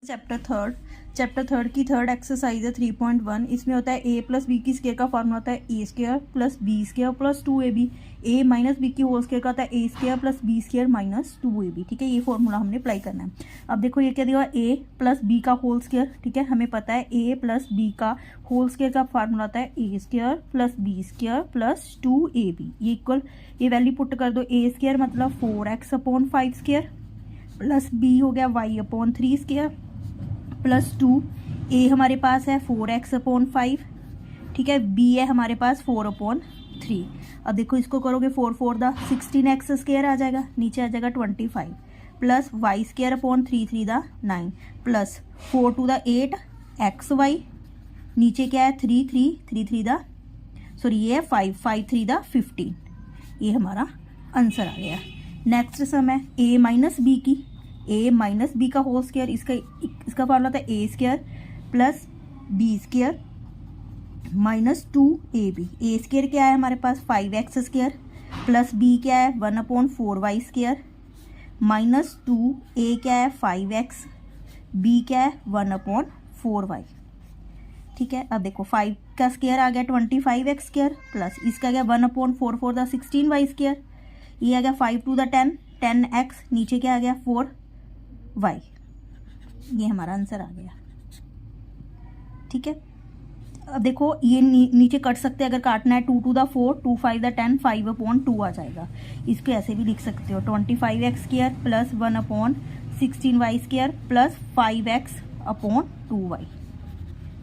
Chapter third की third exercise है 3.1। इसमें होता है a प्लस बी की स्केयर का फॉर्मूला होता है a square plus B square plus 2ab। a minus B की होल स्केयर का होता है a square plus B square minus 2ab। ठीक है, ये फॉर्मूला हमने अप्लाई करना है। अब देखो ये क्या दिया हुआ a प्लस बी का होल स्केयर। ठीक है, हमें पता है a प्लस बी का होल स्केयर का फॉर्मूला होता है a square plus B square plus 2ab। ये इक्वल ये वैल्यू पुट कर दो। a स्केयर मतलब 4x upon 5 square plus b हो गया y upon 3 square plus 2। a हमारे पास है 4x अपॉन 5। ठीक है, b है हमारे पास 4 अपॉन 3। अब देखो इसको करोगे 4 4 द 16x स्केयर आ जाएगा, नीचे आ जाएगा 25 प्लस y स्केयर अपॉन 3 3 द 9 प्लस 4 2 द 8xy। नीचे क्या है 3 3 द सॉरी ये है 5 5 3 द 15। ये हमारा आंसर आ गया। नेक्स्ट सम है a माइनस बी की a माइनस बी का होल स्केयर। इसका फॉर्मूला था a square plus B square minus 2ab। a square क्या है हमारे पास 5x स्केयर प्लस b क्या है 1 upon 4y square minus 2a क्या है 5x b क्या है 1 अपॉन 4y। ठीक है, अब देखो 5 का स्केयर आ गया 25x स्केयर प्लस इसका गया 1 अपॉन 4 4 द 16y स्केयर। ये आ गया 5 टू द 10 10x। नीचे क्या आ गया 4y। ये हमारा आंसर आ गया। ठीक है, अब देखो ये नीचे कट सकते हैं, अगर काटना है 2 टू द 4 2 5 द 10 5 अपॉन 2 आ जाएगा। इसको ऐसे भी लिख सकते हो 25x square plus 1 upon 16y square plus 5x upon 2y।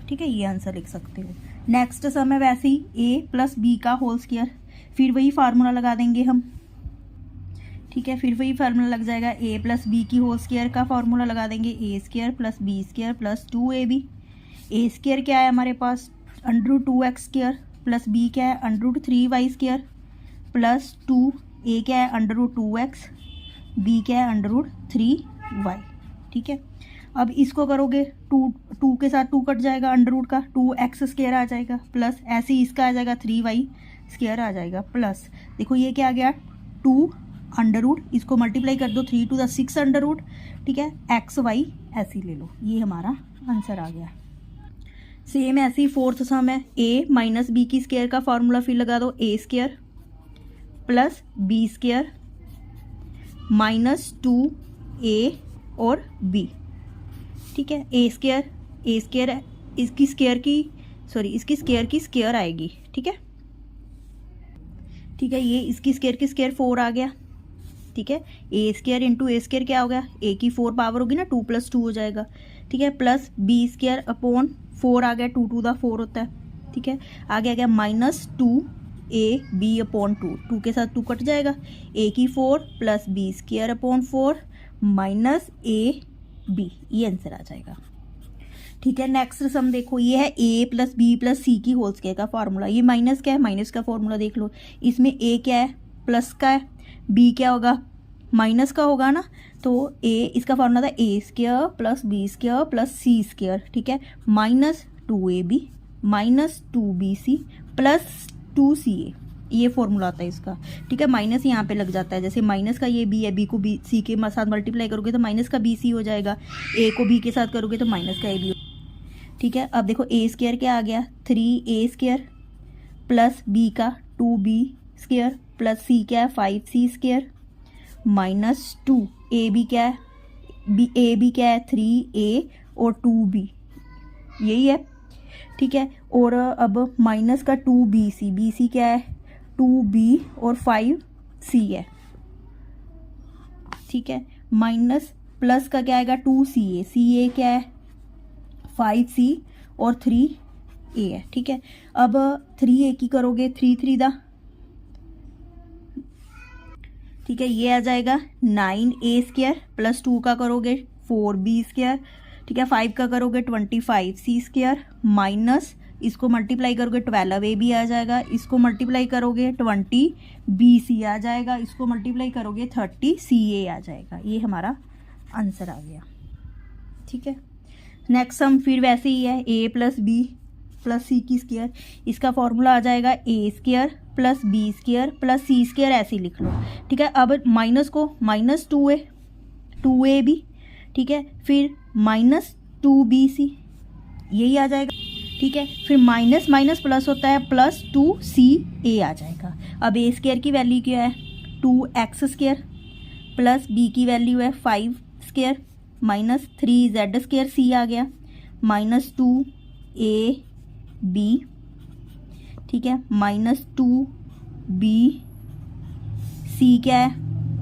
ठीक है, ये आंसर लिख सकते हो। नेक्स्ट सम है वैसे ही a प्लस बी का होल स्केयर। फिर वही फार्मूला लगा देंगे हम। ठीक है, फिर वही फार्मूला लग जाएगा a प्लस बी की होल स्केयर का फार्मूला लगा देंगे a square plus B square plus 2ab। a square क्या है हमारे पास √2x स्केयर प्लस b क्या है √3y स्केयर प्लस 2a क्या है √2x b क्या है √3y। ठीक है, अब इसको करोगे 2 के साथ 2 कट जाएगा, अंडर का 2x स्केयर आ जाएगा प्लस ऐसे ही इसका आ जाएगा 3y स्केयर आ जाएगा प्लस देखो ये क्या आ गया 2 अंडर, इसको मल्टीप्लाई कर दो 3 टू द 6 अंडर। ठीक है, xy ऐसे ही ले लो। ये हमारा आंसर आ गया। सेम ऐसे ही फोर्थ सम है a माइनस बी की स्केयर का फॉर्मूला फिर लगा दो a square plus B square minus 2a और b। ठीक है, a स्केयर है इसकी स्केयर की स्केयर आएगी। ठीक है, ये इसकी स्केयर की स्केयर 4 आ गया। ठीक है, a square into a square क्या हो गया a की 4 पावर होगी ना 2 + 2 हो जाएगा। ठीक है, प्लस b स्केयर अपॉन 4 आ गया 2 टू द 4 होता है। ठीक है, आगे आ गया माइनस 2ab अपॉन 2 के साथ 2 कट जाएगा a की 4 plus b square upon 4 minus ab। ये आंसर आ जाएगा। ठीक है, नेक्स्ट सम देखो ये है a plus B plus C की होल स्केयर का फार्मूला। ये माइनस क्या है माइनस का फॉर्मूला देख लो। इसमें a क्या है प्लस का है, b क्या होगा माइनस का होगा ना, तो a इसका फॉर्मूला था a square plus B square plus C square. ठीक है, minus 2ab minus 2bc plus 2ca। ये फॉर्मूला आता है इसका। ठीक है, माइनस यहाँ पे लग जाता है, जैसे माइनस का ये b है, b को b c के साथ मल्टीप्लाई करोगे तो माइनस का bc हो जाएगा, a को b के साथ करोगे तो माइनस का ab। ठीक है, अब देखो a स्केयर क्या आ गया 3a स्केयर प्लस b का 2b स्केयर प्लस c क्या है 5c स्केयर माइनस 2ab क्या है ab क्या है 3a और 2b यही है। ठीक है, और अब माइनस का 2bc क्या है 2b और 5c है। ठीक है, माइनस प्लस का क्या आएगा 2ca क्या है 5c और 3a है। ठीक है, अब 3a की करोगे 3 3 दा। ठीक है, ये आ जाएगा 9a स्केयर प्लस 2 का करोगे 4b स्केयर। ठीक है, 5 का करोगे 25c स्केयर माइनस इसको मल्टीप्लाई करोगे 12ab आ जाएगा, इसको मल्टीप्लाई करोगे 20bc आ जाएगा, इसको मल्टीप्लाई करोगे 30ca आ जाएगा। ये हमारा आंसर आ गया। ठीक है, नेक्स्ट सम फिर वैसे ही है a plus B plus C की स्केयर। इसका फॉर्मूला आ जाएगा a square plus B square plus C square ऐसे ही लिख लो। ठीक है, अब माइनस को माइनस 2ab। ठीक है, फिर -2bc, यही आ जाएगा। ठीक है, फिर माइनस माइनस प्लस होता है, +2ca आ जाएगा। अब ए स्क्वायर की वैल्यू क्या है 2x² प्लस बी की वैल्यू है 5² माइनस 3z² सी आ गया -2ab, ठीक है, -2bc क्या है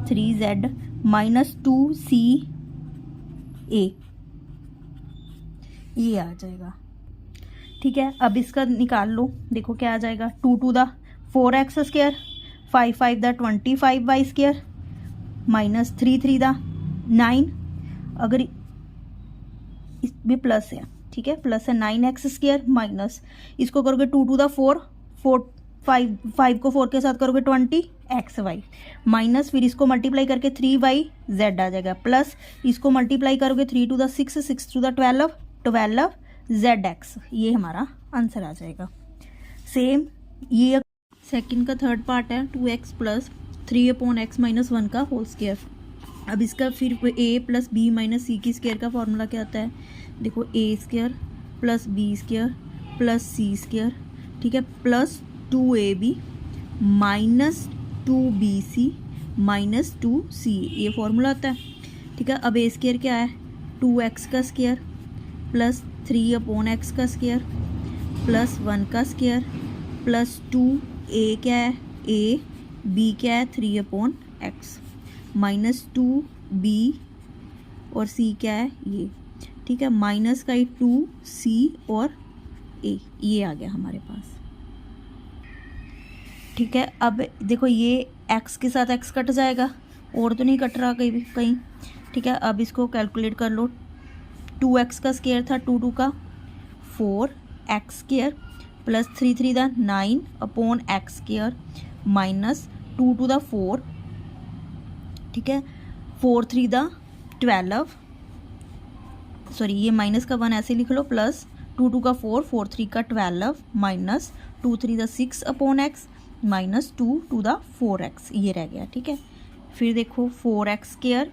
3z -2ca, ये आ जाएगा। ठीक है, अब इसका निकाल लो, देखो क्या आ जाएगा 2 to the 4x², 5 5 the 25y² minus 3 3 the 9, अगर इसमें प्लस है, ठीक है, प्लस है 9x² माइनस इसको करोगे 2 to the 4 5 को 4 के साथ करोगे 20xy माइनस फिर इसको मल्टीप्लाई करके 3yz आ जाएगा, प्लस इसको मल्टीप्लाई करोगे 3 to the 6 6 to the 12zx, ये हमारा आंसर आ जाएगा। सेम ये सेकंड का थर्ड पार्ट है 2x प्लस 3/x माइनस 1 का होल स्क्वायर। अब इसका फिर a plus B minus C की स्क्वायर का फॉर्मूला क्या आता है, देखो a² plus b² plus c², ठीक है, plus 2ab minus 2bc minus 2c, ये फॉर्मूला आता है। ठीक है, अब a² क्या है 2x का स्क्वायर प्लस 3/x का स्क्वायर प्लस 1 का स्क्वायर प्लस 2a क्या है a, b क्या है 3/x माइनस 2b और c क्या है ये, ठीक है, माइनस का 2c और a, ये आ गया हमारे पास। ठीक है, अब देखो ये x के साथ x कट जाएगा, और तो नहीं कट रहा कहीं। ठीक है, अब इसको कैलकुलेट कर लो, 2x का स्क्वायर था 2 2 का 4x² प्लस 3 3 दा 9/x² माइनस 2 to the 4, ठीक है, 4 3 दा 12, सॉरी ये माइनस का 1 ऐसे लिख लो, प्लस 2 2 का 4 4 3 का 12 माइनस 2 3 दा 6/x minus 2 to the 4x, ये रह गया। ठीक है, फिर देखो 4x²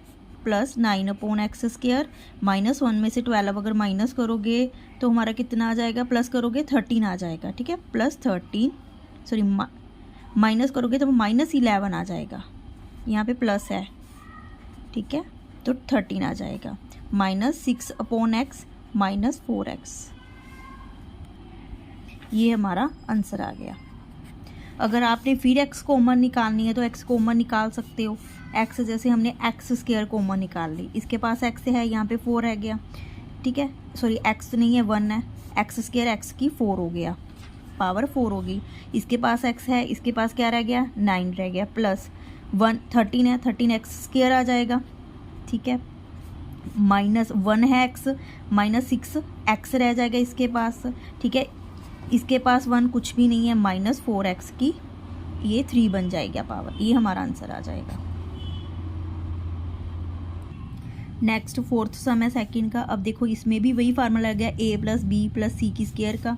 प्लस 9/x² माइनस 1 में से 12 अगर माइनस करोगे तो हमारा कितना आ जाएगा, प्लस करोगे 13 आ जाएगा। ठीक है, प्लस 13, सॉरी माइनस करोगे तो माइनस 11 आ जाएगा, यहाँ पे प्लस है। ठीक है, तो 13 आ जाएगा माइनस 6/x माइनस 4x, ये हमारा आंसर आ गया। अगर आपने फिर x कॉमन निकालनी है तो x कॉमन निकाल सकते हो। x जैसे हमने x² कॉमन निकाल ली, इसके पास x है, यहाँ पे 4 रह गया। ठीक है, सॉरी x नहीं है 1 है, x² x की 4 हो गया, पावर 4 हो गई। इसके पास x है, इसके पास क्या रह गया 9 रह गया, प्लस 1 13 है, 13x² आ जाएगा। ठीक है, माइनस 1 है x माइनस 6x रह जाएगा इसके पास। ठीक है, इसके पास 1 कुछ भी नहीं है, माइनस 4x की ये 3 बन जाएगा पावर, ये हमारा आंसर आ जाएगा। नेक्स्ट फोर्थ सम है सेकंड का। अब देखो इसमें भी वही फार्मूला लग गया a plus B plus C की स्क्वायर का।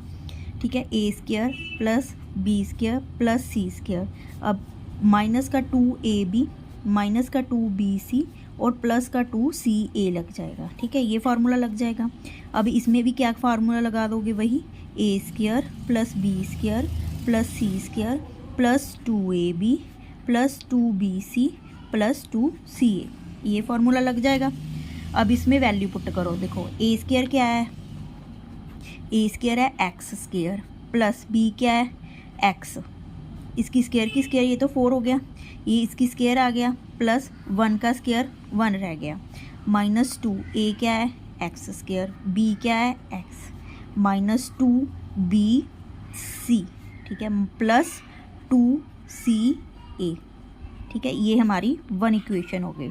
ठीक है, a² plus b² plus c²। अब माइनस का 2ab माइनस का 2bc और प्लस का 2ca लग जाएगा। ठीक है, ये फार्मूला लग जाएगा। अब इसमें भी क्या फार्मूला लगा दोगे, वही a² plus b² plus c² plus 2ab plus 2bc plus 2ca, ये फार्मूला लग जाएगा। अब इसमें वैल्यू पुट करो, देखो a² क्या है, a² है x² प्लस b क्या है x, इसकी स्क्वायर की स्क्वायर ये तो 4 हो गया, ये इसकी स्क्वायर आ गया, प्लस 1 का स्क्वायर 1 रह गया, माइनस 2 a क्या है x², b क्या है x माइनस 2bc, ठीक है, प्लस 2ca। ठीक है, ये हमारी 1 इक्वेशन हो गई।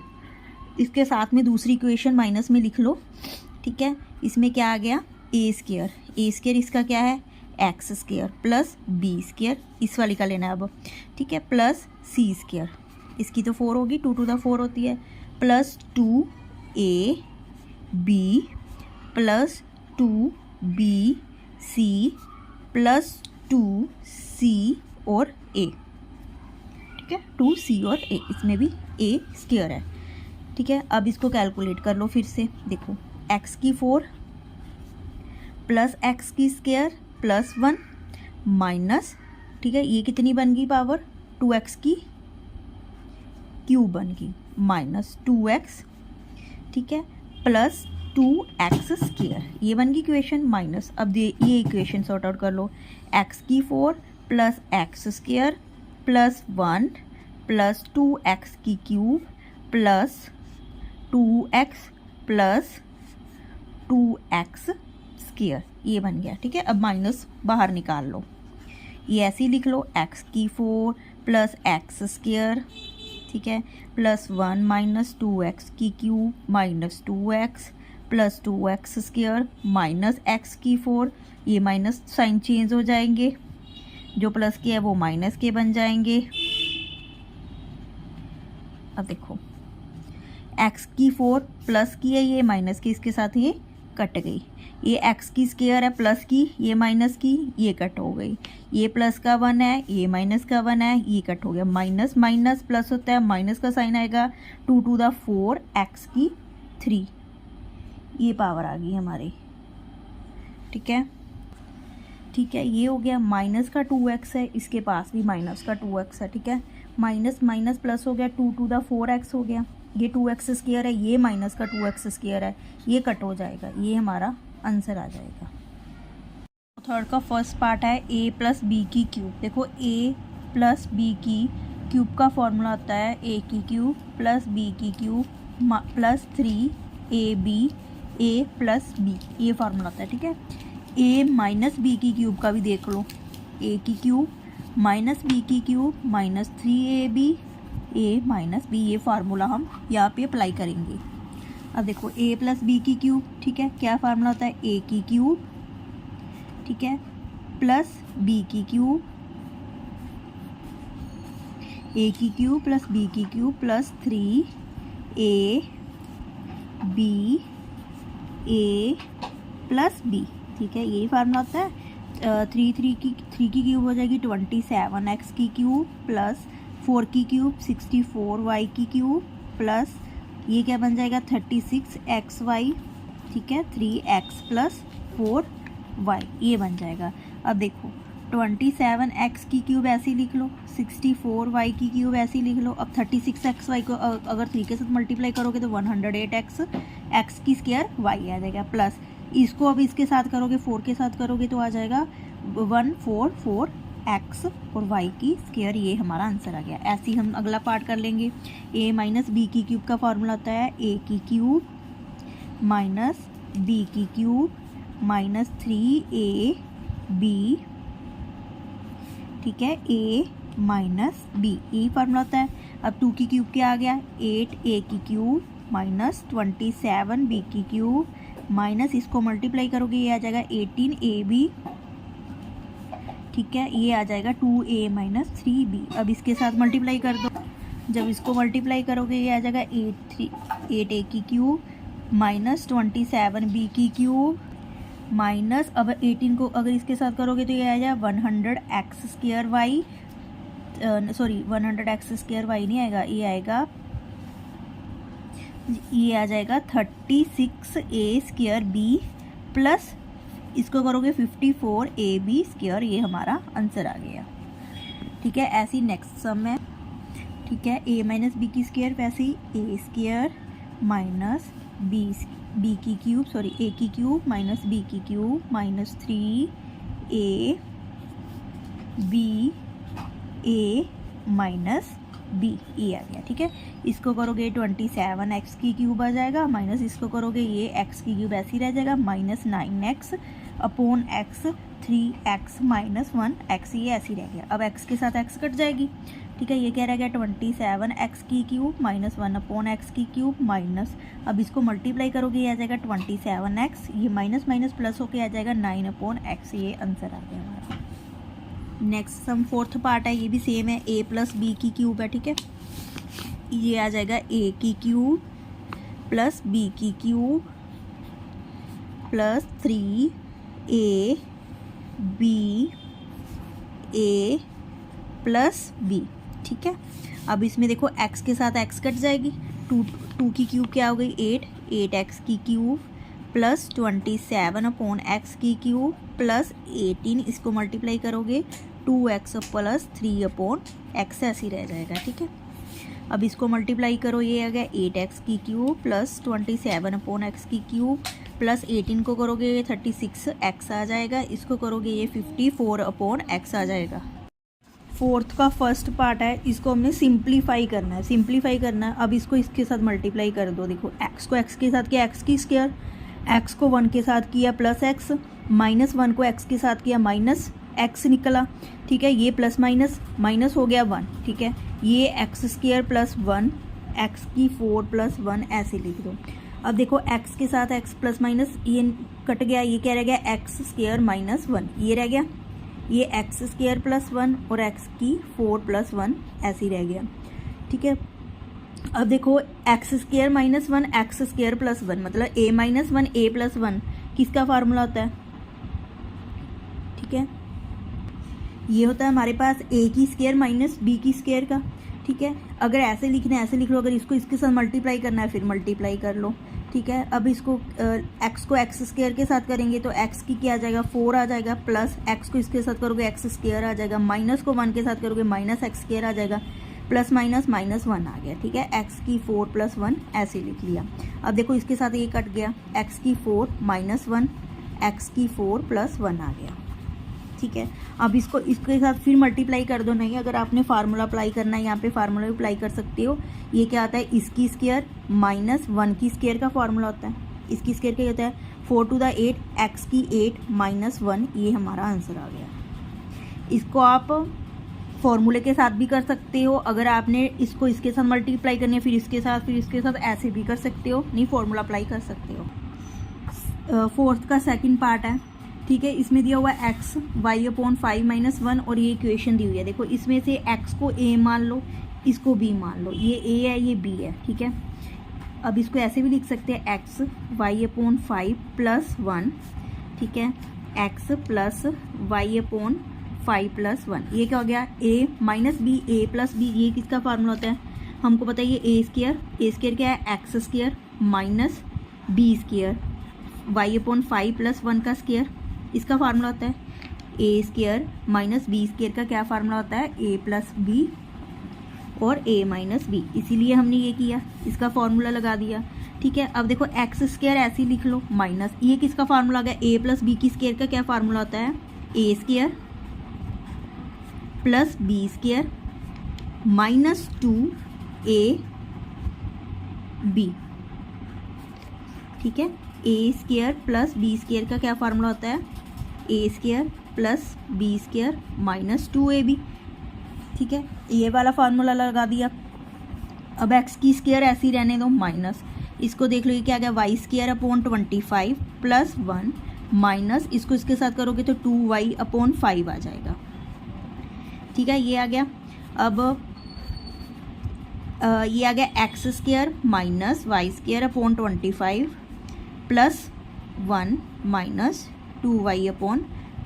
इसके साथ में दूसरी इक्वेशन माइनस में लिख लो। ठीक है, इसमें क्या आ गया a² इसका क्या है x² प्लस b² इस वाली का लेना है अब। ठीक है, प्लस c², इसकी तो 4 होगी, 2 to the 4 होती है, plus 2ab plus 2bc plus 2c और a। ठीक है, 2c और a, इसमें भी a² है। ठीक है, अब इसको कैलकुलेट कर लो फिर से। देखो एक्स की 4 प्लस एक्स की स्क्वायर प्लस 1 माइनस, ठीक है, ये कितनी बन गई पावर 2x की क्यूब बन गई माइनस 2x, ठीक है, प्लस 2x स्क्वायर, ये बन गई इक्वेशन माइनस। अब ये इक्वेशन सॉर्ट आउट कर लो, x की 4 plus x square plus 1 plus 2x की cube plus 2x plus 2x square, ये बन गया, ठीक है। अब माइनस बाहर निकाल लो, ये ऐसे ही लिख लो, x की 4 प्लस एक्स स्क्वायर, ठीक है, प्लस 1 माइनस 2x की cube minus 2x plus 2x square minus x की 4, ये माइनस साइन चेंज हो जाएंगे, जो प्लस के है वो माइनस के बन जाएंगे। अब देखो x की 4 प्लस की है, ये माइनस की इसके साथ ये कट गई, ये x की स्क्वायर है प्लस की, ये माइनस की, ये कट हो गई, ये प्लस का 1 है, ये माइनस का 1 है, ये कट हो गया, माइनस माइनस प्लस होता है, माइनस का साइन आएगा, 2 टू द 4 x की 3, ये पावर आ गई हमारी, ठीक है, ठीक है। ये हो गया, माइनस का 2x है, इसके पास भी माइनस का 2x है, ठीक है, माइनस माइनस प्लस हो गया, 2 टू द 4x हो गया, ये 2x स्क्वायर है, ये माइनस का 2x स्क्वायर है, ये कट हो जाएगा, ये हमारा आंसर आ जाएगा। थर्ड का फर्स्ट पार्ट है a प्लस बी की क्यूब। देखो a प्लस बी की क्यूब का फॉर्मूला होता है a की क्यूब प्लस b की cube plus 3ab a plus b, ये फार्मूला होता है, ठीक है। a माइनस बी की क्यूब का भी देख लो, a की क्यूब माइनस बी की cube minus 3ab a minus b, ये फार्मूला हम यहाँ पे अप्लाई करेंगे। अब देखो a प्लस बी की क्यूब, ठीक है, क्या फार्मूला होता है a की क्यूब, ठीक है, प्लस b की क्यूब, a की क्यूब प्लस b की cube plus 3ab a plus b, ठीक है, यही फार्मूला होता है। 3 की क्यूब हो जाएगी 27x की क्यूब प्लस 4 की क्यूब 64y की क्यूब प्लस ये क्या बन जाएगा 36xy, ठीक है, 3x प्लस 4y, ये बन जाएगा। अब देखो 27x की क्यूब ऐसे ही लिख लो, 64y की क्यूब ऐसे ही लिख लो। अब 36xy को अगर 3 के साथ मल्टीप्लाई करोगे तो 108x, x की स्क्वायर y आ जाएगा, प्लस इसको अब इसके साथ करोगे 4 के साथ करोगे तो आ जाएगा 144x और y की स्क्वायर, ये हमारा आंसर आ गया। ऐसे ही हम अगला पार्ट कर लेंगे। a माइनस बी की क्यूब का फॉर्मूला होता है a की क्यूब माइनस b की क्यूब माइनस 3ab, ठीक है, a माइनस b, यही फार्मूला होता है। अब 2 की क्यूब क्या आ गया 8a की क्यूब माइनस 27b की क्यूब माइनस इसको मल्टीप्लाई करोगे ये आ जाएगा 18ab, ठीक है, ये आ जाएगा 2a माइनस 3b। अब इसके साथ मल्टीप्लाई कर दो, जब इसको मल्टीप्लाई करोगे ये आ जाएगा 8a की क्यूब माइनस 27b की क्यूब माइनस, अब 18 को अगर इसके साथ करोगे तो ये आ जाएगा 100x square Y, sorry 100x square Y नहीं आएगा, ये आएगा, ये आ जाएगा 36a स्क्वायर b प्लस इसको करोगे 54ab स्क्वायर, ये हमारा आंसर आ गया, ठीक है। ऐसे ही नेक्स्ट सम है, ठीक है, a माइनस बी की स्क्वायर वैसे ही a स्क्वायर माइनस b की क्यूब, सॉरी a की क्यूब माइनस b की cube minus 3ab a minus b, ये आ गया, ठीक है। इसको करोगे 27x की क्यूब आ जाएगा माइनस इसको करोगे ये x की क्यूब ऐसे ही रह जाएगा minus 9x upon x 3x minus 1x, ये ऐसे ही रह गया। अब x के साथ x कट जाएगी, ठीक है, ये क्या रह गया 27x की क्यूब माइनस 1 अपॉन x की क्यूब माइनस, अब इसको मल्टीप्लाई करोगे ये आ जाएगा 27x, ये माइनस माइनस प्लस होके आ जाएगा 9 अपॉन x, ये आंसर आ गया हमारा। नेक्स्ट सम फोर्थ पार्ट है, ये भी सेम है, a प्लस बी की क्यूब है, ठीक है, ये आ जाएगा a की क्यूब प्लस b की cube plus 3ab a plus b, ठीक है। अब इसमें देखो x के साथ x कट जाएगी, 2 की क्यूब क्या हो गई 8x की क्यूब प्लस 27 अपॉन एक्स की क्यूब प्लस 18, इसको मल्टीप्लाई करोगे 2x प्लस 3 अपॉन एक्स ऐसे ही रह जाएगा। ठीक है, अब इसको मल्टीप्लाई करो, ये आ गया 8x की क्यूब प्लस 27 अपॉन एक्स की क्यूब प्लस 18 को करोगे ये 36x आ जाएगा, इसको करोगे ये 54 अपॉन एक्स आ जाएगा। फोर्थ का फर्स्ट पार्ट है, इसको हमने सिंप्लीफाई करना है, सिंप्लीफाई करना है। अब इसको इसके साथ मल्टीप्लाई कर दो। देखो x को x के साथ किया एक्स की स्क्वायर, x को 1 के साथ किया प्लस x, माइनस 1 को x के साथ किया माइनस x निकला। ठीक है, ये प्लस माइनस माइनस हो गया 1। ठीक है, ये एक्स स्क्वायर प्लस 1 एक्स की 4 प्लस 1 ऐसे लिख दो। अब देखो x के साथ x प्लस माइनस ये कट गया, ये क्या रह गया एक्स स्क्वायर माइनस 1, ये रह गया, ये एक्स स्क्वायर प्लस 1 और x की 4 प्लस 1 ऐसे ही रह गया। ठीक है, अब देखो x square minus 1 x square plus 1 मतलब a माइनस 1 a प्लस 1 किसका फार्मूला होता है? ठीक है, ये होता है हमारे पास a की स्क्वायर माइनस b की स्क्वायर का। ठीक है, अगर ऐसे लिखना है ऐसे लिख लो, अगर इसको इसके साथ मल्टीप्लाई करना है फिर मल्टीप्लाई कर लो। ठीक है, अब इसको x को x स्क्वायर के साथ करेंगे तो x की क्या आ जाएगा 4 आ जाएगा, प्लस x को इसके साथ करोगे x स्क्वायर आ जाएगा, माइनस को 1 के साथ करोगे माइनस x स्क्वायर आ जाएगा, प्लस माइनस माइनस 1 आ गया। ठीक है, x की 4 प्लस 1 ऐसे लिख लिया। अब देखो इसके साथ ये कट गया, x की 4 माइनस 1 x की 4 प्लस 1 आ गया। ठीक है, अब इसको इसके साथ फिर मल्टीप्लाई कर दो। नहीं, अगर आपने फार्मूला अप्लाई करना है यहाँ पे फार्मूला भी अप्लाई कर सकते हो। ये क्या आता है, इसकी स्क्वायर माइनस 1 की स्क्वायर का फार्मूला होता है। इसकी स्क्वायर क्या होता है 4 टू द 8 एक्स की 8 माइनस 1, ये हमारा आंसर आ गया। इसको आप फॉर्मूले के साथ भी कर सकते हो, अगर आपने इसको इसके साथ मल्टीप्लाई करनी है फिर इसके साथ ऐसे भी कर सकते हो, नहीं फॉर्मूला अप्लाई कर सकते हो। फोर्थ का सेकंड पार्ट है। ठीक है, इसमें दिया हुआ है x y अपॉन 5 माइनस 1 और ये इक्वेशन दी हुई है। देखो इसमें से x को a मान लो, इसको b मान लो, ये a है ये b है। ठीक है, अब इसको ऐसे भी लिख सकते हैं x y अपॉन 5 प्लस 1। ठीक है, x plus y upon 5 plus 1, ये क्या हो गया a minus b a plus b, ये किसका फार्मूला होता है हमको पता है, ये a स्क्वायर क्या है x square minus b square y upon 5 plus 1 का स्क्वायर, इसका फार्मूला होता है ए स्क्वायर माइनस बी स्क्वायर का क्या फार्मूला होता है ए प्लस बी और ए माइनस बी, इसीलिए हमने ये किया, इसका फार्मूला लगा दिया। ठीक है, अब देखो एक्स स्क्वायर ऐसे ही लिख लो माइनस, ये किसका फार्मूला आ गया ए प्लस बी की स्क्वायर का क्या फार्मूला होता है ए square plus B square minus 2 AB। ठीक है, ए स्क्वायर प्लस बी स्क्वायर का क्या फार्मूला होता है ए square plus B square minus 2AB। ठीक है, ये वाला फार्मूला लगा दिया। अब एक्स की स्क्वायर ऐसे ही रहने दो माइनस, इसको देख लो ये क्या आ गया Y square upon 25 plus 1 minus, इसको इसके साथ करोगे तो 2y अपॉन 5 आ जाएगा। ठीक है, ये आ गया। अब ये आ गया X square minus Y square upon 25 plus 1 minus 2y upon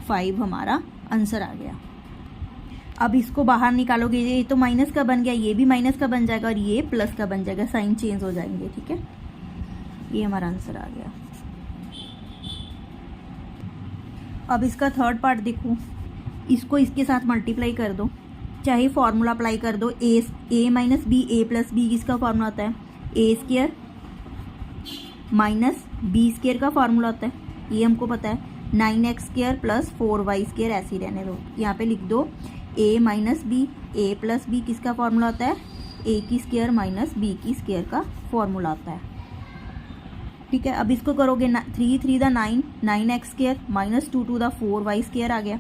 5 हमारा आंसर आ गया। अब इसको बाहर निकालोगे, ये तो माइनस का बन गया, ये भी माइनस का बन जाएगा और ये प्लस का बन जाएगा, साइन चेंज हो जाएंगे। ठीक है, ये हमारा आंसर आ गया। अब इसका थर्ड पार्ट देखो, इसको इसके साथ मल्टीप्लाई कर दो, चाहे फॉर्मूला अप्लाई कर दो, ए माइनस बी ए प्लस बी किसका फॉर्मूला होता है ए स्क्वायर माइनस बी स्क्वायर का फॉर्मूला होता है, ये हमको पता है 9x square plus 4y square ऐसे ही रहने दो। यहाँ पे लिख दो a minus B A plus b किसका फॉर्मूला होता है a की स्क्वायर माइनस b की स्क्वायर का फॉर्मूला होता है। ठीक है, अब इसको करोगे 3 3 द 9 9x स्क्वायर माइनस 2 2 द 4y स्क्वायर आ गया।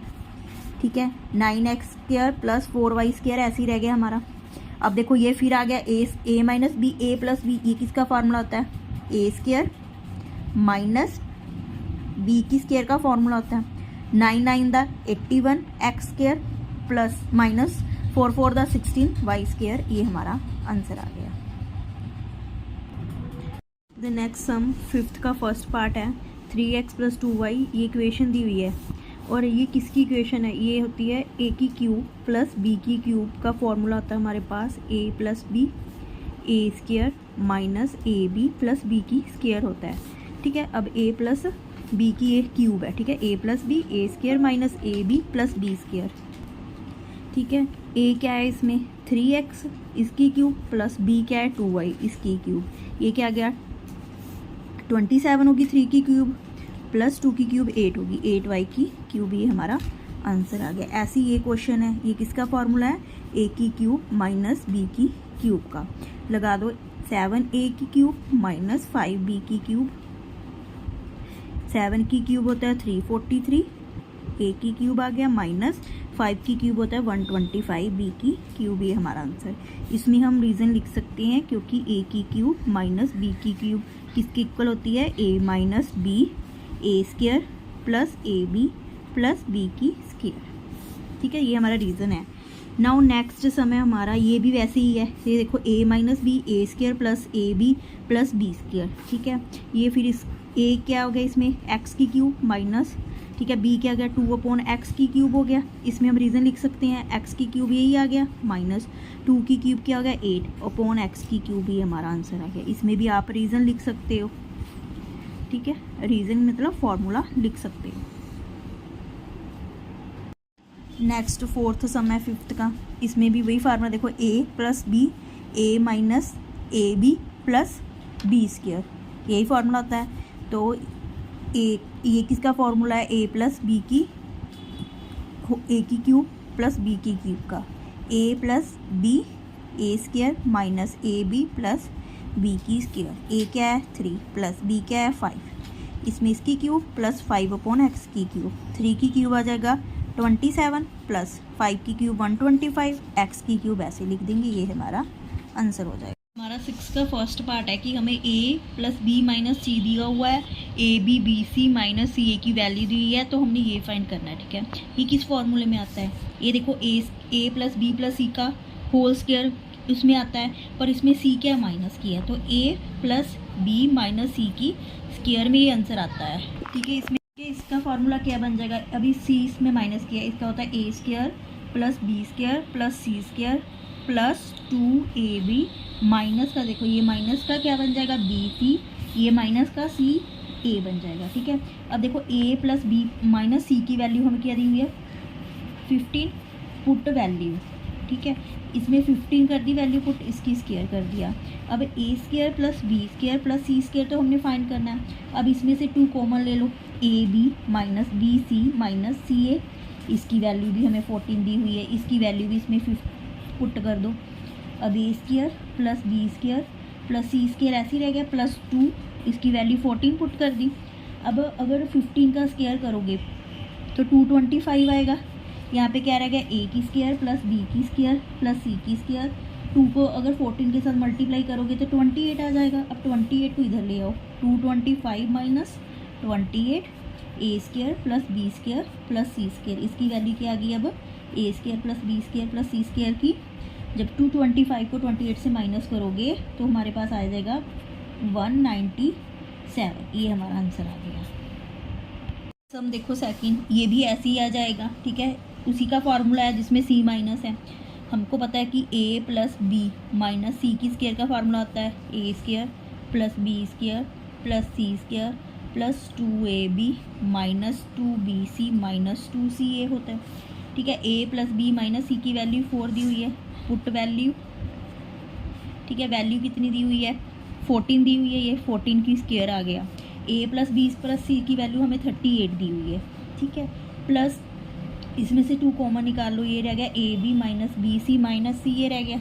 ठीक है, 9x square plus 4y square ऐसे ही रह गया हमारा। अब देखो ये फिर आ गया a minus B A plus B, ये किसका फॉर्मूला होता है ए स्क्वायर माइनस बी की स्क्वायर का फॉर्मूला होता है 9 9 द 81 एक्स स्क्वायर प्लस माइनस 4 4 द 16 वाई स्क्वायर, ये हमारा आंसर आ गया। द नेक्स्ट सम फिफ्थ का फर्स्ट पार्ट है 3x प्लस 2y, ये इक्वेशन दी हुई है और ये किसकी इक्वेशन है, ये होती है a की क्यूब प्लस b की क्यूब का फॉर्मूला होता है हमारे पास a plus B A square minus A B plus B की स्क्वायर होता है। ठीक है। अब a प्लस बी की ये क्यूब है, ठीक है, a plus B A square minus A B plus B square, ठीक है। a क्या है इसमें 3x इसकी क्यूब प्लस b क्या है 2y इसकी क्यूब, ये क्या आ गया 27 होगी 3 की क्यूब प्लस 2 की क्यूब 8 होगी 8y की क्यूब, ये हमारा आंसर आ गया। ऐसे ये क्वेश्चन है, ये किसका फॉर्मूला है a की क्यूब माइनस b की क्यूब का। लगा दो 7a की क्यूब माइनस 5b की क्यूब, 7 की क्यूब होता है 343, a की क्यूब आ गया माइनस 5 की क्यूब होता है 125 b की क्यूब, ये हमारा आंसर। इसमें हम रीज़न लिख सकते हैं क्योंकि a की क्यूब माइनस b की क्यूब किसकी इक्वल होती है a minus b A square plus A B plus B की स्केयर, ठीक है, ये हमारा रीज़न है। नाउ नेक्स्ट समय हमारा ये भी वैसे ही है, ये देखो a minus B A square plus A B plus B square, ठीक है। ये फिर इस a क्या हो गया इसमें x की क्यूब माइनस, ठीक है, b क्या आ गया 2/x की क्यूब हो गया। इसमें हम रीज़न लिख सकते हैं x की क्यूब यही आ गया माइनस 2 की क्यूब क्या हो गया 8/x की क्यूब, ही हमारा आंसर आ गया। इसमें भी आप रीज़न लिख सकते हो, ठीक है, रीज़न मतलब फॉर्मूला लिख सकते हो। नेक्स्ट फोर्थ सम है फिफ्थ का, इसमें भी वही फार्मूला देखो a plus B A minus A B plus B square, यही फार्मूला होता है। तो ये किसका फॉर्मूला है a प्लस बी की a की क्यूब प्लस b की क्यूब का, a plus B A square minus A B plus b की स्केयर, a क्या है 3 प्लस b क्या है 5, इसमें इसकी क्यूब प्लस 5/x की क्यूब, 3 की क्यूब आ जाएगा 27 प्लस 5 की क्यूब 125, x की क्यूब ऐसे लिख देंगे, ये हमारा आंसर हो जाएगा। हमारा 6 का फर्स्ट पार्ट है कि हमें a plus B minus c दिया हुआ है, a b b c minus c a की वैल्यू दी है, तो हमने ये फाइंड करना है, ठीक है। ये किस फॉर्मूले में आता है, ये देखो a plus B plus c का होल स्क्वायर उसमें आता है, पर इसमें c क्या माइनस की है, तो a plus B minus C की स्क्वायर में ये आंसर आता है, ठीक है। इसका फॉर्मूला क्या बन जाएगा, अभी c इसमें माइनस किया है, इसका होता है a square plus B square plus C square plus 2ab minus का, देखो ये माइनस का क्या बन जाएगा बी सी, ये माइनस का सी ए बन जाएगा, ठीक है। अब देखो a plus B minus C की वैल्यू हमें क्या दी हुई है 15 पुट वैल्यू, ठीक है, इसमें 15 कर दी वैल्यू पुट, इसकी स्क्वायर कर दिया। अब a square plus B square plus C square तो हमने फाइंड करना है। अब इसमें से 2 कॉमन ले लो, a b minus b c minus c a, इसकी वैल्यू भी हमें 14 दी हुई है, इसकी वैल्यू भी इसमें पुट कर दो। अब ए square plus B square plus सी स्क्वायर ऐसे ही रह गया प्लस 2, इसकी वैल्यू 14 पुट कर दी। अब अगर 15 का स्क्वायर करोगे तो 225 आएगा, यहाँ पे क्या रह गया a की स्क्वायर प्लस b की स्क्वायर प्लस c की स्क्वायर, 2 को अगर 14 के साथ मल्टीप्लाई करोगे तो 28 आ जाएगा। अब 28 को इधर ले आओ, 225 minus 28 a square plus b square plus c square, इसकी वैल्यू क्या आ गई अब a square plus b square plus c square की। जब 225 को 28 से माइनस करोगे तो हमारे पास आ जाएगा 197, ये हमारा आंसर आ गया। सम देखो सेकंड, ये भी ऐसे ही आ जाएगा, ठीक है, उसी का फॉर्मूला है जिसमें c माइनस है। हमको पता है कि a plus B minus C की स्क्वायर का फार्मूला होता है a square plus B square plus C square plus 2ab minus 2bc minus 2ca होता है, ठीक है। a plus B minus C की वैल्यू 4 दी हुई है, पुट वैल्यू, ठीक है, वैल्यू कितनी दी हुई है 14 दी हुई है, ये 14 की स्क्वायर आ गया। a plus B plus C की वैल्यू हमें 38 दी हुई है, ठीक है, प्लस इसमें से 2 कॉमन निकाल लो, ये रह गया a b minus b c minus c, ये रह गया,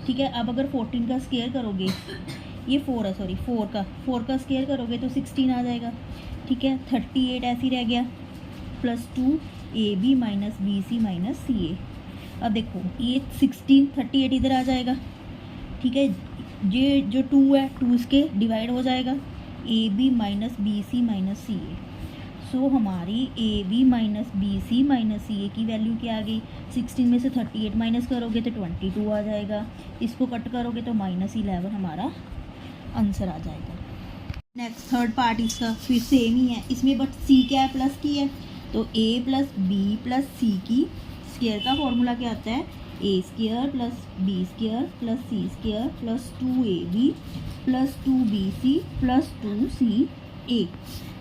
ठीक है। अब अगर 14 का स्क्वायर करोगे, ये 4 है सॉरी 4 का स्क्वायर करोगे तो 16 आ जाएगा, ठीक है। 38 ऐसे ही रह गया plus 2 a b minus b c minus c a. अब देखो ये 16 38 इधर आ जाएगा, ठीक है, ये जो 2 है 2 इसके डिवाइड हो जाएगा, a b minus b c minus c a. So हमारी a b minus b c minus c a की वैल्यू क्या आ गई, 16 में से 38 माइनस करोगे तो 22 आ जाएगा, इसको कट करोगे तो -11 हमारा आंसर आ जाएगा। नेक्स्ट थर्ड पार्ट इसका फिर सेम ही है, इसमें बट सी क्या है प्लस की है, तो a plus B plus C की स्क्वायर का फॉर्मूला क्या आता है a square plus B square plus C square plus 2ab plus 2bc plus 2c A.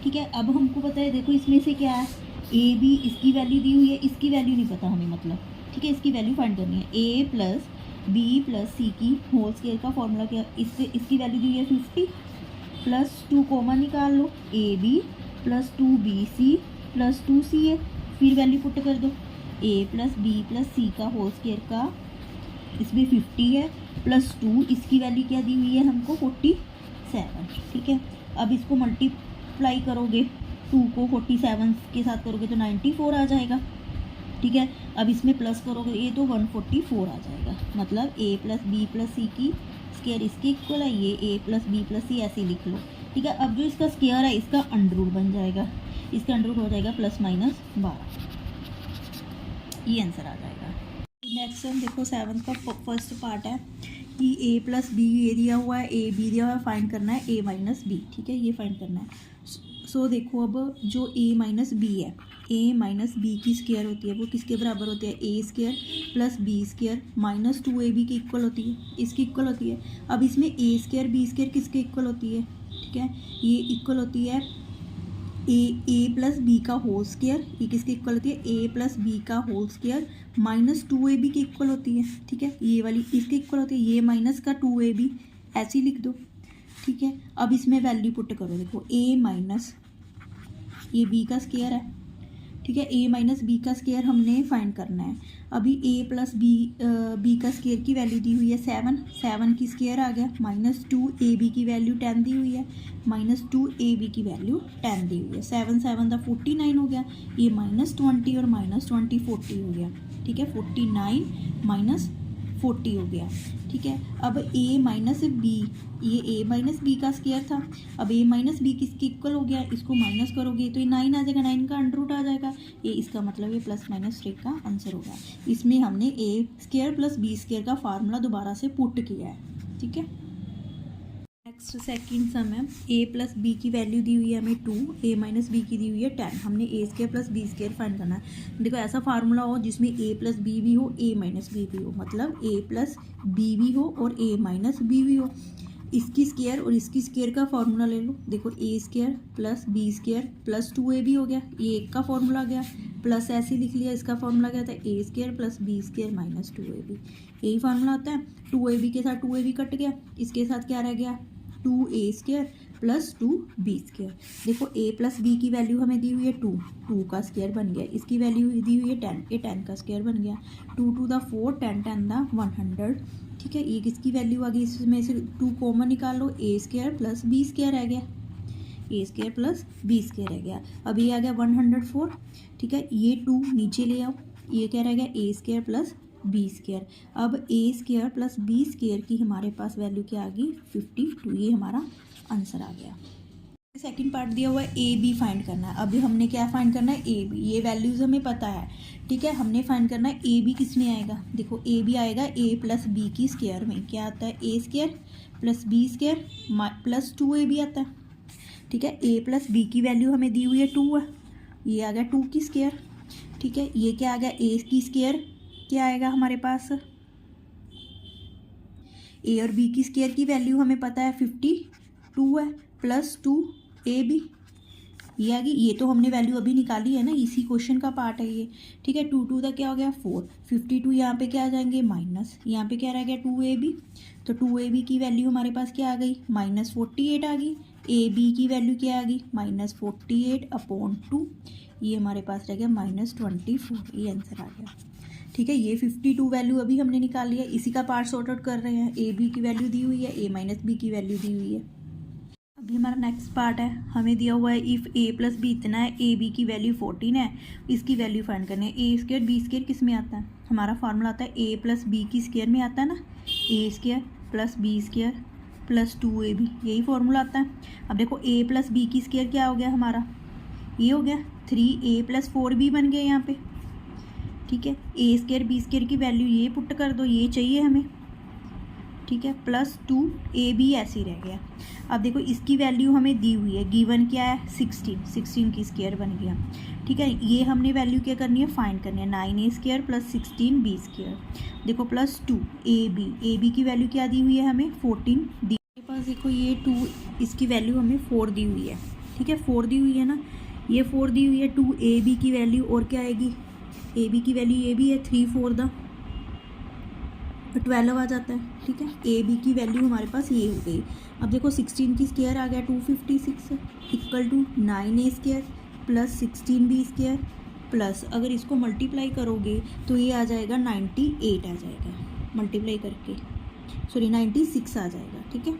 ठीक है, अब हमको पता है, देखो इसमें से क्या है, ए बी इसकी वैल्यू दी हुई है, इसकी वैल्यू नहीं पता हमें, मतलब ठीक है इसकी वैल्यू फाइंड करनी है। A plus B plus C की होल स्क्वायर का फॉर्मूला क्या, इससे इसकी वैल्यू दी है 50 प्लस 2 कॉमन निकाल लो, a B plus 2bc plus 2ca, फिर वैल्यू पुट कर दो, a plus B plus c का होल स्क्वायर का, इसमें 50 है प्लस 2, इसकी वैल्यू क्या दी हुई है हमको 47। ठीक है, अब इसको मल्टीप्लाई करोगे, 2 को 47 के साथ करोगे तो 94 आ जाएगा। ठीक है, अब इसमें प्लस करोगे ये तो 144 आ जाएगा, मतलब ए प्लस बी प्लस सी की स्क्वायर इसके इक्वल है, ये ए प्लस बी प्लस सी ऐसे लिख लो। ठीक है, अब जो इसका स्क्वायर है इसका अंडर रूट बन जाएगा, इसका अंडर रूट हो जाएगा +-12, ये आंसर आ जाएगा। नेक्स्ट हम देखो 7th का फर्स्ट पार्ट है कि ए प्लस बी ये दिया हुआ है, ए बी दिया हुआ है, फाइंड करना है ए माइनस बी। ठीक है, ये फाइंड करना है। सो देखो अब जो ए माइनस बी है, ए माइनस बी की स्क्वायर होती है वो किसके बराबर होती है, ए square plus B square minus 2ab की इक्वल होती है, इसकी इक्वल होती है। अब इसमें ए स्क्वायर बी स्क्वायर किसके इक्वल होती है, ठीक है, ये इक्वल होती है ए प्लस बी का होल स्क्वायर, ये किसके इक्वल होती है, ए प्लस बी का होल स्क्वायर माइनस 2ab की इक्वल होती है। ठीक है, ये वाली इसके इक्वल होती है, ये माइनस का 2ab ऐसे ही लिख दो। ठीक है, अब इसमें वैल्यू पुट करो, देखो ए माइनस ये बी का स्क्वायर है। ठीक है, ए माइनस बी का स्क्वायर हमने फाइंड करना है। अभी ए प्लस बी का स्क्वायर की वैल्यू दी हुई है 7 की स्क्वायर आ गया, -2ab की वैल्यू 10 दी हुई है, -2ab की वैल्यू 10 दी हुई है, 7 7 का 49 हो गया, ये -20 और -20 40 हो गया। ठीक है, 49 - 40 हो गया। ठीक है, अब a माइनस बी, ये a माइनस बी का स्क्वायर था, अब a माइनस बी किसकी इक्वल हो गया, इसको माइनस करोगे तो ये 9 आ जाएगा, 9 का अंडर रूट आ जाएगा, ये इसका मतलब ये +-3 का आंसर होगा। इसमें हमने a square plus B square का फार्मूला दोबारा से पुट किया है। ठीक है, नेक्स्ट सेकंड सम है, a प्लस बी की वैल्यू दी हुई है हमें 2, a माइनस बी की दी हुई है 10, हमने a square plus B square find करना है। देखो ऐसा फार्मूला हो जिसमें a प्लस बी भी हो, a माइनस बी भी हो, मतलब a प्लस बी भी हो और a माइनस बी भी हो। इसकी स्क्वायर और इसकी स्क्वायर का फार्मूला ले लो, देखो a square plus B square plus 2ab हो गया, ये एक का फार्मूला गया, प्लस ऐसे लिख लिया, इसका फार्मूला क्या था, a square plus B square minus 2ab, यही फार्मूला होता है। 2ab के साथ 2ab कट गया, इसके साथ क्या रह गया, 2a square plus 2b square. देखो a प्लस b की वैल्यू हमें दी हुई है 2 का स्क्वायर बन गया, इसकी वैल्यू दी हुई है 10, ये 10 का स्क्वायर बन गया, 2 2 द 4, 10 10 द 100। ठीक है, ये किसकी वैल्यू आ गई, इसमें से 2 कॉमन निकाल लो, a square plus b square रह गया, a square plus b square रह गया। अब ये आ गया 104। ठीक है, ये 2 नीचे ले आओ, ये क्या रह गया, a square plus B square. अब ए स्क्वायर प्लस बी स्क्वायर की हमारे पास वैल्यू क्या आ गई, 52, ये हमारा आंसर आ गया। सेकंड पार्ट दिया हुआ है ए बी फाइंड करना है। अभी हमने क्या फाइंड करना है, ए बी, ये वैल्यूज हमें पता है। ठीक है, हमने फाइंड करना है ए बी किस में आएगा, देखो ए बी आएगा ए प्लस बी की स्क्वायर में, क्या आता है, ए square plus B square plus 2ab आता है। ठीक है, ए प्लस बी की वैल्यू हमें दी हुई है 2 है, ये आ गया 2 की स्क्वायर। ठीक है, ये क्या आ गया, ए की स्क्वायर क्या आएगा हमारे पास, ए और बी की स्क्वायर की वैल्यू हमें पता है 52 है, प्लस 2ab, ये आ गई, ये तो हमने वैल्यू अभी निकाली है ना, इसी क्वेश्चन का पार्ट है ये। ठीक है, 2 2 का क्या हो गया 4, 52 यहाँ पे क्या आ जाएंगे माइनस, यहाँ पे क्या रह गया 2ab, तो 2ab की वैल्यू हमारे पास क्या आ गई, -48 आ गई, ab की वैल्यू क्या आ गई, -48/2, ये हमारे पास रह गया -24, ये आंसर आ गया। ठीक है, ये 52 वैल्यू अभी हमने निकाल लिया, इसी का पार्ट सॉर्ट आउट कर रहे हैं। ए बी की वैल्यू दी हुई है, ए माइनस बी की वैल्यू दी हुई है। अभी हमारा नेक्स्ट पार्ट है, हमें दिया हुआ है इफ़ ए प्लस बी इतना है, ए बी की वैल्यू 14 है, इसकी वैल्यू फाइंड करनी है। ए स्क्वायर बी स्क्वायर किस में आता है, हमारा फार्मूला आता है ए प्लस बी की स्क्वायर में आता है ना, a square plus B square plus 2ab, यही फार्मूला आता है। अब देखो ए प्लस बी की स्क्वायर क्या हो गया हमारा, ये हो गया 3a प्लस 4b बन गया यहाँ पे। ठीक है, ए स्क्वायर बी स्क्वायर की वैल्यू ये पुट कर दो, ये चाहिए हमें। ठीक है, प्लस 2ab ऐसे ही रह गया। अब देखो इसकी वैल्यू हमें दी हुई है, गिवन क्या है 16 की स्क्वायर बन गया। ठीक है, ये हमने वैल्यू क्या करनी है, फाइंड करनी है, 9a square plus 16b square. देखो प्लस 2ab की वैल्यू क्या दी हुई है हमें 14 दी, मेरे पास देखो ये 2, इसकी वैल्यू हमें 4 दी हुई है। ठीक है, 4 दी हुई है ना, ये 4 दी हुई है, 2ab की वैल्यू और क्या आएगी, ab की वैल्यू ये भी है 3 4 दा 12 आ जाता है। ठीक है, ab की वैल्यू हमारे पास ये हो गई। अब देखो 16 की स्क्वायर आ गया 256 equal to 9a square plus 16b square plus अगर इसको मल्टीप्लाई करोगे तो ये आ जाएगा 98 आ जाएगा, मल्टीप्लाई करके सॉरी 96 आ जाएगा। ठीक है,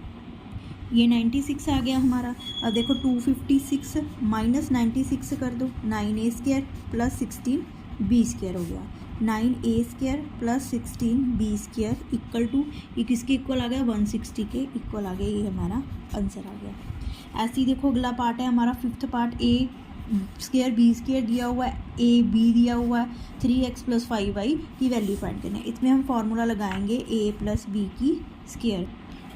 ये 96 आ गया हमारा। अब देखो 256 माइनस 96 कर दो, 9a square plus 16b square हो गया, 9a square plus 16b square equal to ये किसके इक्वल आ गया, 160 के इक्वल आ गया, ये हमारा आंसर आ गया। ऐसे ही देखो अगला पार्ट है हमारा 5th part, a square B square दिया हुआ है, ए बी दिया हुआ है, 3x प्लस 5y की वैल्यू फाइंड करनी है। इसमें हम फार्मूला लगाएंगे a प्लस बी की स्क्वायर।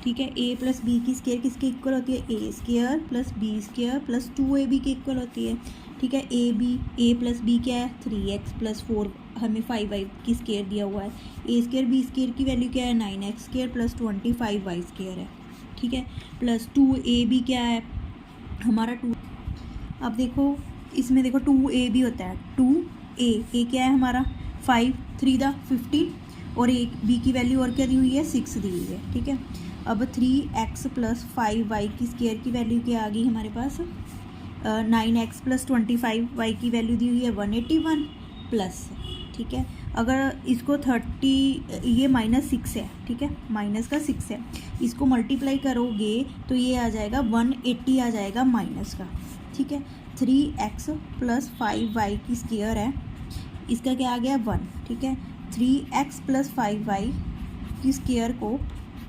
ठीक है, a प्लस बी की स्क्वायर किसके इक्वल होती है, a square plus B square plus 2ab के इक्वल होती है। ठीक है, a प्लस बी क्या है, 3x प्लस 4 हमें 5y की स्क्वायर दिया हुआ है, a स्क्वायर बी स्क्वायर की वैल्यू क्या है, 9x square plus 25y square है। ठीक है, प्लस 2ab क्या है हमारा 2। अब देखो इसमें देखो 2ab होता है, 2a क्या है हमारा 5 3 दा 15 और a b की वैल्यू और क्या दी हुई है 6 दी हुई है। ठीक है, अब 3x प्लस 5y की स्क्वायर की वैल्यू क्या आ गई हमारे पास, 9x प्लस 25y की वैल्यू दी हुई है 181 प्लस। ठीक है, अगर इसको 30 ये -6 है, ठीक है माइनस का 6 है, इसको मल्टीप्लाई करोगे तो ये आ जाएगा 180 आ जाएगा माइनस का। ठीक है, 3x प्लस 5y की स्क्वायर है, इसका क्या आ गया 1। ठीक है, 3x प्लस 5y की स्क्वायर को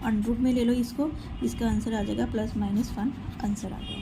अंडर रूट में ले लो इसको, इसका आंसर आ जाएगा +-1 आंसर आ गया।